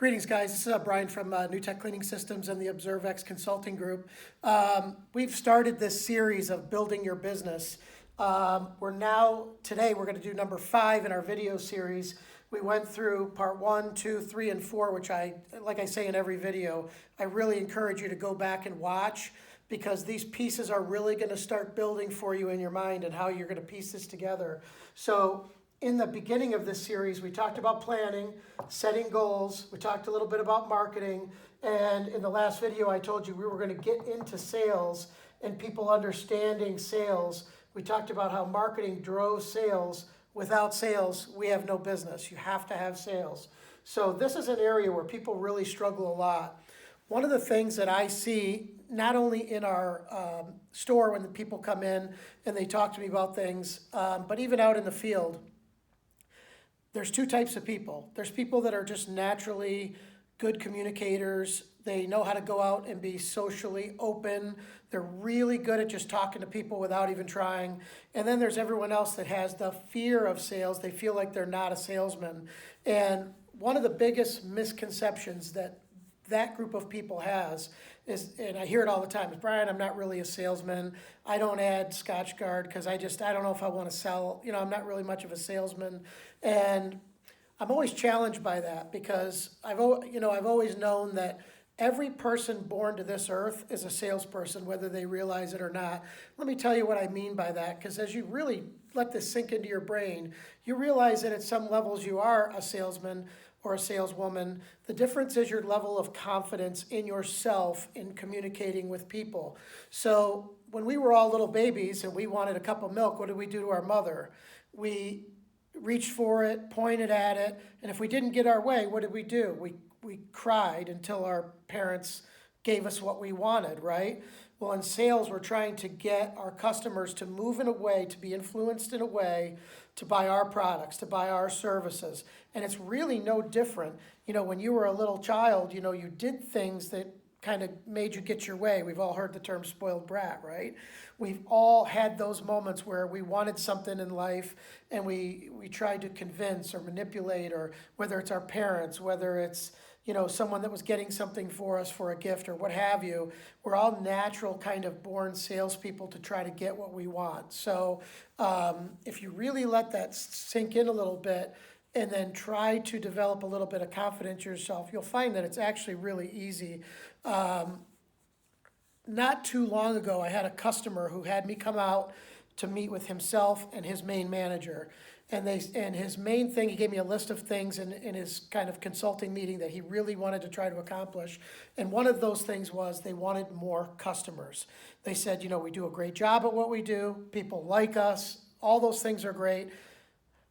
Greetings, guys. This is Brian from NuTech Cleaning Systems and the ObserveX Consulting Group. We've started this series of building your business. Today we're going to do number 5 in our video series. We went through part 1, 2, 3, and 4, which like I say in every video, I really encourage you to go back and watch because these pieces are really going to start building for you in your mind and how you're going to piece this together. So in the beginning of this series, we talked about planning, setting goals. We talked a little bit about marketing. And in the last video, I told you we were going to get into sales and people understanding sales. We talked about how marketing drove sales. Without sales, we have no business. You have to have sales. So this is an area where people really struggle a lot. One of the things that I see, not only in our store when the people come in and they talk to me about things, but even out in the field, there's 2 types of people. There's people that are just naturally good communicators. They know how to go out and be socially open. They're really good at just talking to people without even trying. And then there's everyone else that has the fear of sales. They feel like they're not a salesman. And one of the biggest misconceptions that group of people has is, and I hear it all the time, is, Brian, I'm not really a salesman. I don't add Scotch Guard because I don't know if I want to sell. I'm not really much of a salesman. And I'm always challenged by that because I've always known that every person born to this earth is a salesperson, whether they realize it or not. Let me tell you what I mean by that, because as you really let this sink into your brain, you realize that at some levels you are a salesman or a saleswoman. The difference is your level of confidence in yourself in communicating with people. So when we were all little babies and we wanted a cup of milk, what did we do to our mother? We reached for it, pointed at it, and if we didn't get our way, what did we do? We cried until our parents gave us what we wanted, right? Well, in sales, we're trying to get our customers to move in a way, to be influenced in a way, to buy our products, to buy our services. And it's really no different. When you were a little child, you did things that kind of made you get your way. We've all heard the term spoiled brat, right? We've all had those moments where we wanted something in life and we tried to convince or manipulate, or whether it's our parents, whether it's someone that was getting something for us for a gift or what have you. We're all natural kind of born salespeople to try to get what we want. So if you really let that sink in a little bit and then try to develop a little bit of confidence in yourself, you'll find that it's actually really easy. Not too long ago, I had a customer who had me come out to meet with himself and his main manager. And his main thing, he gave me a list of things in his kind of consulting meeting that he really wanted to try to accomplish. And one of those things was they wanted more customers. They said, we do a great job at what we do. People like us. All those things are great.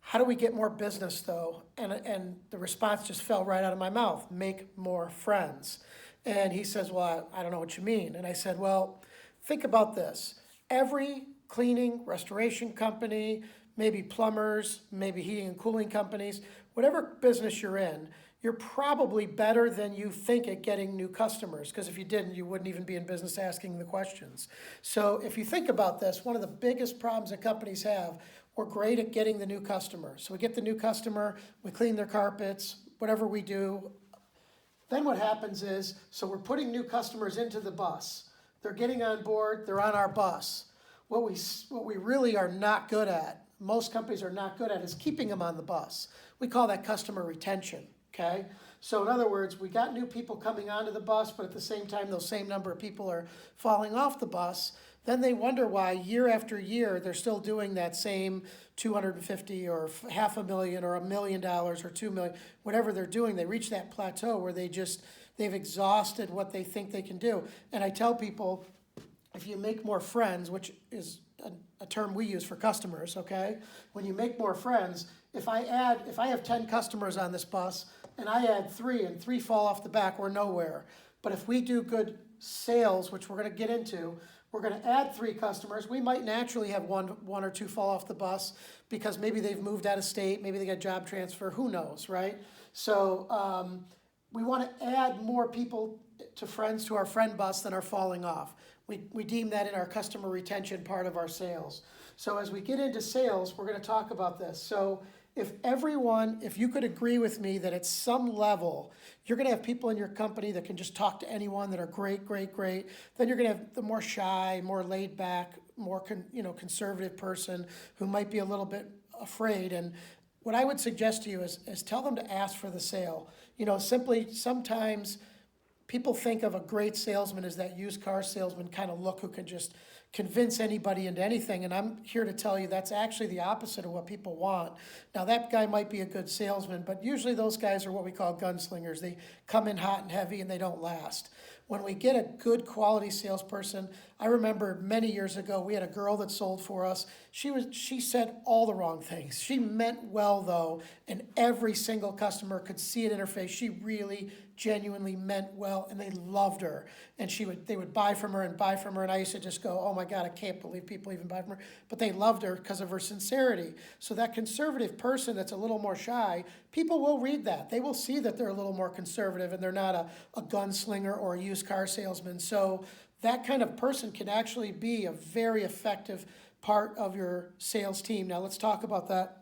How do we get more business, though? And the response just fell right out of my mouth: make more friends. And he says, well, I don't know what you mean. And I said, well, think about this. Every cleaning, restoration company, maybe plumbers, maybe heating and cooling companies, whatever business you're in, you're probably better than you think at getting new customers, because if you didn't, you wouldn't even be in business asking the questions. So if you think about this, one of the biggest problems that companies have, we're great at getting the new customer. So we get the new customer, we clean their carpets, whatever we do. Then what happens is, so we're putting new customers into the bus. They're getting on board, they're on our bus. What we really are not good at, most companies are not good at, is keeping them on the bus. We call that customer retention, okay? So in other words, we got new people coming onto the bus, but at the same time, those same number of people are falling off the bus. Then they wonder why year after year they're still doing that same 250 or $500,000 or $1 million or $2 million, whatever they're doing. They reach that plateau where they've exhausted what they think they can do. And I tell people, if you make more friends, which is a term we use for customers, okay? When you make more friends, if I have 10 customers on this bus and I add 3 and 3 fall off the back, we're nowhere. But if we do good sales, which we're going to get into, we're going to add 3 customers. We might naturally have one or 2 fall off the bus because maybe they've moved out of state, maybe they got job transfer, who knows, right? So we want to add more people to our friend bus than are falling off. We deem that in our customer retention part of our sales. So as we get into sales, we're going to talk about this. So if you could agree with me that at some level, you're gonna have people in your company that can just talk to anyone that are great, great, great. Then you're gonna have the more shy, more laid back, more conservative person who might be a little bit afraid. And what I would suggest to you is tell them to ask for the sale. Simply sometimes people think of a great salesman as that used car salesman kind of look who can just convince anybody into anything. And I'm here to tell you that's actually the opposite of what people want. Now, that guy might be a good salesman, but usually those guys are what we call gunslingers. They come in hot and heavy and they don't last. When we get a good quality salesperson, I remember many years ago, we had a girl that sold for us. She said all the wrong things. She meant well though, and every single customer could see it in her face. She really genuinely meant well, and they loved her. And they would buy from her and buy from her, and I used to just go, oh my God, I can't believe people even buy from her. But they loved her because of her sincerity. So that conservative person that's a little more shy, people will read that. They will see that they're a little more conservative and they're not a gunslinger or a used car salesman. So that kind of person can actually be a very effective part of your sales team. Now let's talk about that.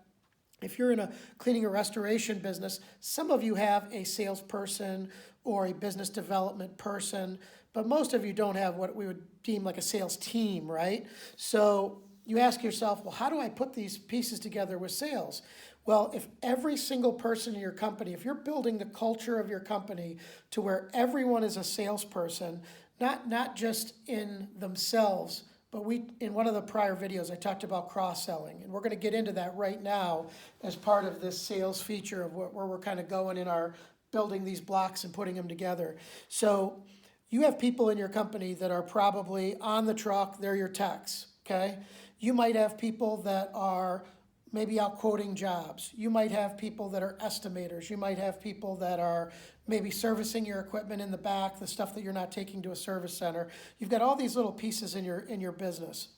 If you're in a cleaning or restoration business, some of you have a salesperson or a business development person, but most of you don't have what we would deem like a sales team, right? So you ask yourself, well, how do I put these pieces together with sales? Well, if every single person in your company, if you're building the culture of your company to where everyone is a salesperson, not just in themselves, but in one of the prior videos, I talked about cross-selling, and we're going to get into that right now as part of this sales feature of where we're kind of going in our building these blocks and putting them together. So you have people in your company that are probably on the truck, they're your techs, okay? You might have people that are maybe out quoting jobs. You might have people that are estimators. You might have people that are maybe servicing your equipment in the back, the stuff that you're not taking to a service center. You've got all these little pieces in your business.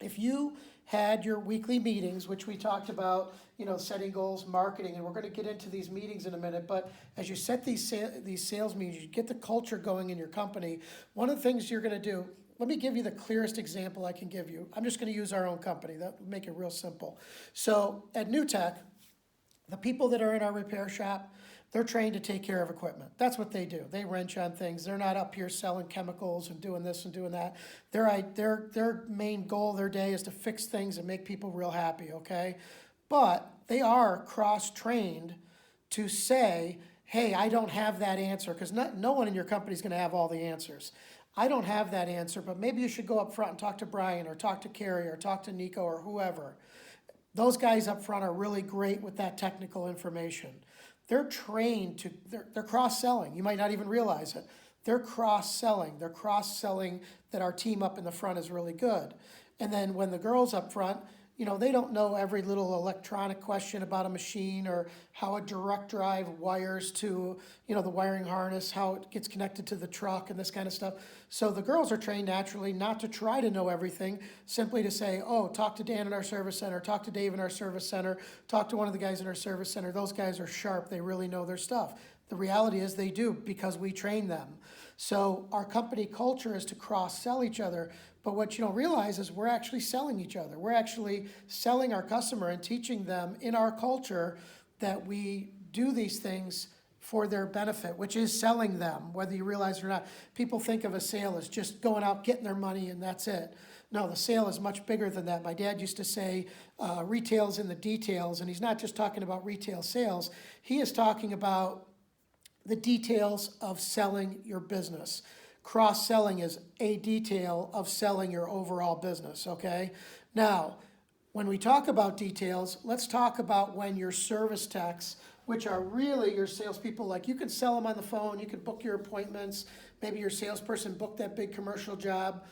If you had your weekly meetings, which we talked about, setting goals, marketing, and we're going to get into these meetings in a minute, but as you set these sales meetings, you get the culture going in your company. One of the things you're going to do, let me give you the clearest example I can give you. I'm just going to use our own company. That will make it real simple. So at NuTech, the people that are in our repair shop, they're trained to take care of equipment. That's what they do. They wrench on things. They're not up here selling chemicals and doing this and doing that. Their main goal of their day is to fix things and make people real happy, okay? But they are cross-trained to say, hey, I don't have that answer, because no one in your company is going to have all the answers. I don't have that answer, but maybe you should go up front and talk to Brian or talk to Carrie or talk to Nico or whoever. Those guys up front are really great with that technical information. They're trained they're cross-selling. You might not even realize it. They're cross-selling. They're cross-selling that our team up in the front is really good. And then when the girls up front, they don't know every little electronic question about a machine or how a direct drive wires to, the wiring harness, how it gets connected to the truck and this kind of stuff. So the girls are trained naturally not to try to know everything, simply to say, oh, talk to Dan in our service center, talk to Dave in our service center, talk to one of the guys in our service center. Those guys are sharp. They really know their stuff. The reality is they do, because we train them. So our company culture is to cross-sell each other. But what you don't realize is we're actually selling each other. We're actually selling our customer and teaching them in our culture that we do these things for their benefit, which is selling them, whether you realize it or not. People think of a sale as just going out, getting their money, and that's it. No, the sale is much bigger than that. My dad used to say, retail's in the details, and he's not just talking about retail sales. He is talking about the details of selling your business. Cross-selling is a detail of selling your overall business, okay? Now, when we talk about details, let's talk about when your service techs, which are really your salespeople, like you can sell them on the phone, you can book your appointments, maybe your salesperson booked that big commercial job,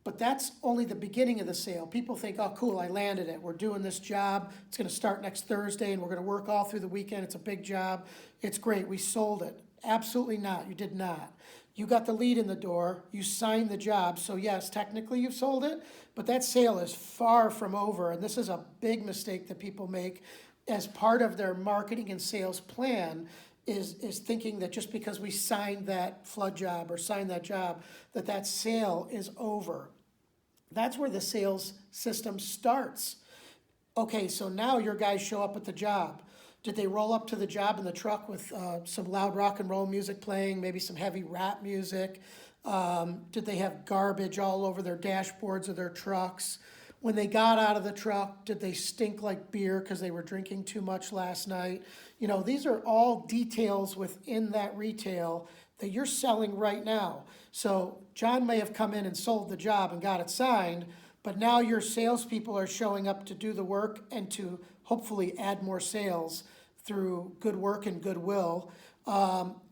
but that's only the beginning of the sale. People think, oh, cool, I landed it. We're doing this job. It's going to start next Thursday, and we're going to work all through the weekend. It's a big job. It's great. We sold it. Absolutely not. You did not. You got the lead in the door. You signed the job. So, yes, technically you've sold it, but that sale is far from over, and this is a big mistake that people make as part of their marketing and sales plan is thinking that just because we signed that flood job or signed that job, that sale is over. That's where the sales system starts. Okay, so now your guys show up at the job. Did they roll up to the job in the truck with some loud rock and roll music playing, maybe some heavy rap music? Did they have garbage all over their dashboards of their trucks? When they got out of the truck, did they stink like beer because they were drinking too much last night? You know, these are all details within that retail that you're selling right now. So John may have come in and sold the job and got it signed, but now your salespeople are showing up to do the work and to hopefully add more sales through good work and goodwill.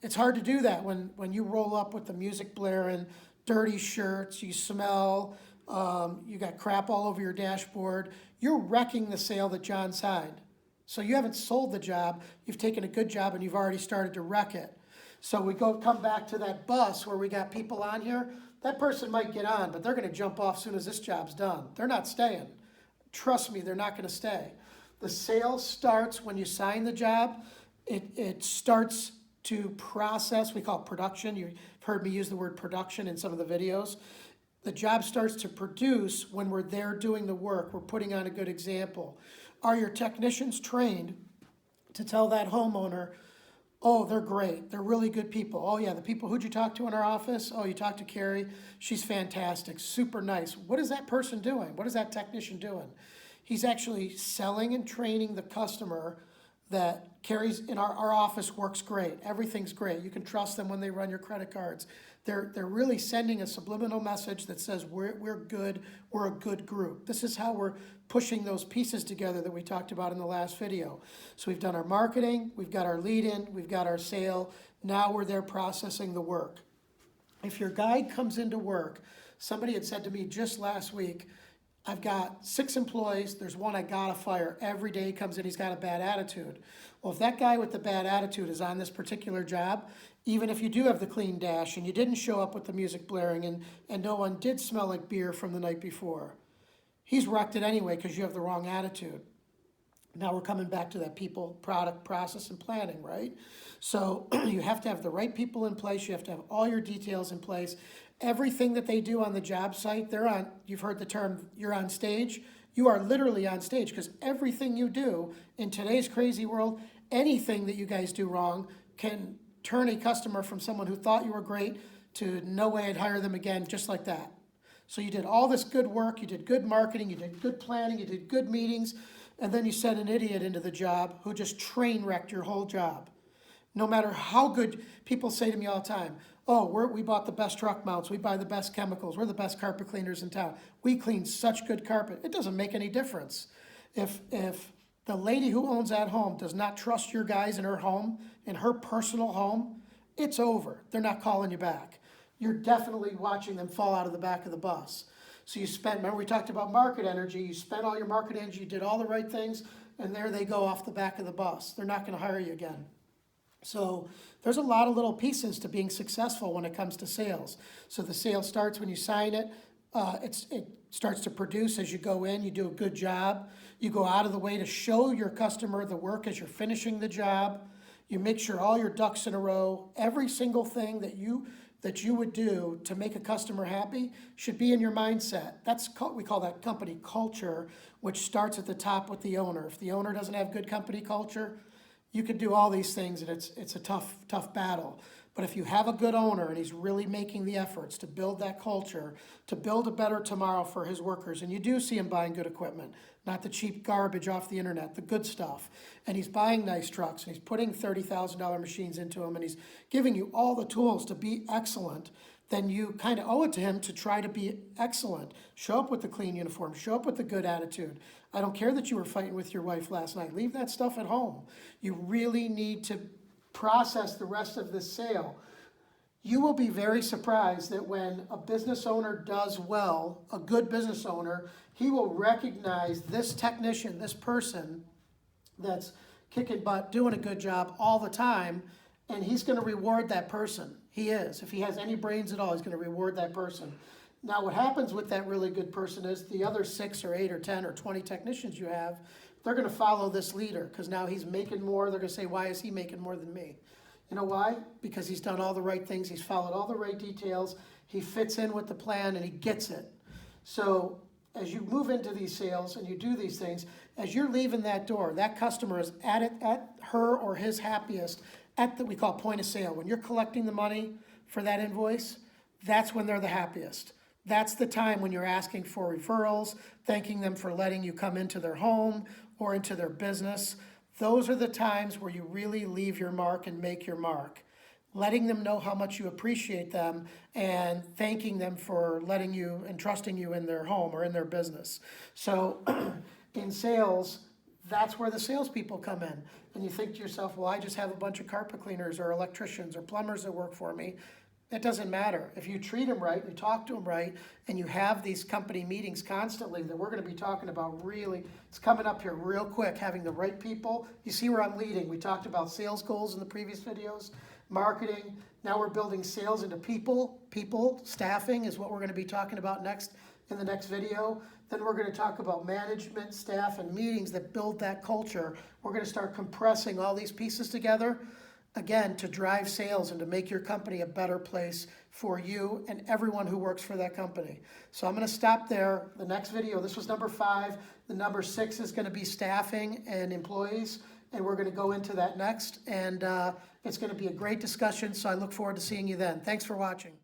It's hard to do that when you roll up with the music blaring, dirty shirts, you smell, you got crap all over your dashboard. You're wrecking the sale that John signed. So you haven't sold the job, you've taken a good job and you've already started to wreck it. So we come back to that bus where we got people on here. That person might get on, but they're gonna jump off as soon as this job's done. They're not staying. Trust me, they're not gonna stay. The sale starts when you sign the job. It starts to process, we call it production. You've heard me use the word production in some of the videos. The job starts to produce when we're there doing the work. We're putting on a good example. Are your technicians trained to tell that homeowner, oh, they're great, they're really good people. Oh yeah, the people, who'd you talk to in our office? Oh, you talked to Carrie, she's fantastic, super nice. What is that person doing? What is that technician doing? He's actually selling and training the customer that Carrie's in our office works great. Everything's great. You can trust them when they run your credit cards. They're really sending a subliminal message that says we're good, we're a good group. This is how we're pushing those pieces together that we talked about in the last video. So we've done our marketing, we've got our lead in, we've got our sale. Now we're there processing the work. If your guy comes into work, somebody had said to me just last week, I've got 6 employees, there's one I gotta fire. Every day he comes in, he's got a bad attitude. Well, if that guy with the bad attitude is on this particular job, even if you do have the clean dash and you didn't show up with the music blaring and no one did smell like beer from the night before, he's wrecked it anyway because you have the wrong attitude. Now we're coming back to that people, product, process, and planning, right? So you have to have the right people in place. You have to have all your details in place. Everything that they do on the job site, they're on, you've heard the term, you're on stage. You are literally on stage because everything you do in today's crazy world, anything that you guys do wrong can turn a customer from someone who thought you were great to no way I'd hire them again, just like that. So you did all this good work, you did good marketing, you did good planning, you did good meetings, and then you sent an idiot into the job who just train wrecked your whole job. No matter how good, people say to me all the time, oh, we bought the best truck mounts, we buy the best chemicals, we're the best carpet cleaners in town. We clean such good carpet. It doesn't make any difference. If the lady who owns that home does not trust your guys in her home, in her personal home, it's over. They're not calling you back. You're definitely watching them fall out of the back of the bus. So you spent, remember we talked about market energy, you spent all your market energy, you did all the right things, and there they go off the back of the bus. They're not gonna hire you again. So there's a lot of little pieces to being successful when it comes to sales. So the sale starts when you sign it. It starts to produce as you go in. You do a good job. You go out of the way to show your customer the work as you're finishing the job. You make sure all your ducks in a row. Every single thing that you would do to make a customer happy should be in your mindset. We call that company culture, which starts at the top with the owner. If the owner doesn't have good company culture, you could do all these things and it's a tough battle. But if you have a good owner and he's really making the efforts to build that culture, to build a better tomorrow for his workers, and you do see him buying good equipment, not the cheap garbage off the internet, the good stuff, and he's buying nice trucks, and he's putting $30,000 machines into them, and he's giving you all the tools to be excellent, then you kind of owe it to him to try to be excellent. Show up with the clean uniform, show up with the good attitude. I don't care that you were fighting with your wife last night. Leave that stuff at home. You really need to process the rest of this sale. You will be very surprised that when a business owner does well, a good business owner, he will recognize this technician, this person that's kicking butt, doing a good job all the time, and he's going to reward that person. He is. If he has any brains at all, he's going to reward that person. Now, what happens with that really good person is the other 6 or 8 or 10 or 20 technicians you have, they're going to follow this leader because now he's making more. They're going to say, why is he making more than me? You know why? Because he's done all the right things. He's followed all the right details. He fits in with the plan and he gets it. So as you move into these sales and you do these things, as you're leaving that door, that customer is at her or his happiest at we call point of sale. When you're collecting the money for that invoice, that's when they're the happiest. That's the time when you're asking for referrals, thanking them for letting you come into their home or into their business. Those are the times where you really leave your mark and make your mark. Letting them know how much you appreciate them and thanking them for letting you and trusting you in their home or in their business. So in sales, that's where the salespeople come in. And you think to yourself, well, I just have a bunch of carpet cleaners or electricians or plumbers that work for me. It doesn't matter. If you treat them right, you talk to them right, and you have these company meetings constantly that we're going to be talking about really, it's coming up here real quick, having the right people. You see where I'm leading. We talked about sales goals in the previous videos, marketing. Now we're building sales into people. Staffing is what we're going to be talking about next in the next video. Then we're going to talk about management, staff, and meetings that build that culture. We're going to start compressing all these pieces together, again, to drive sales and to make your company a better place for you and everyone who works for that company. So I'm going to stop there. The next video, this was number 5. The number 6 is going to be staffing and employees, and we're going to go into that next. And it's going to be a great discussion, so I look forward to seeing you then. Thanks for watching.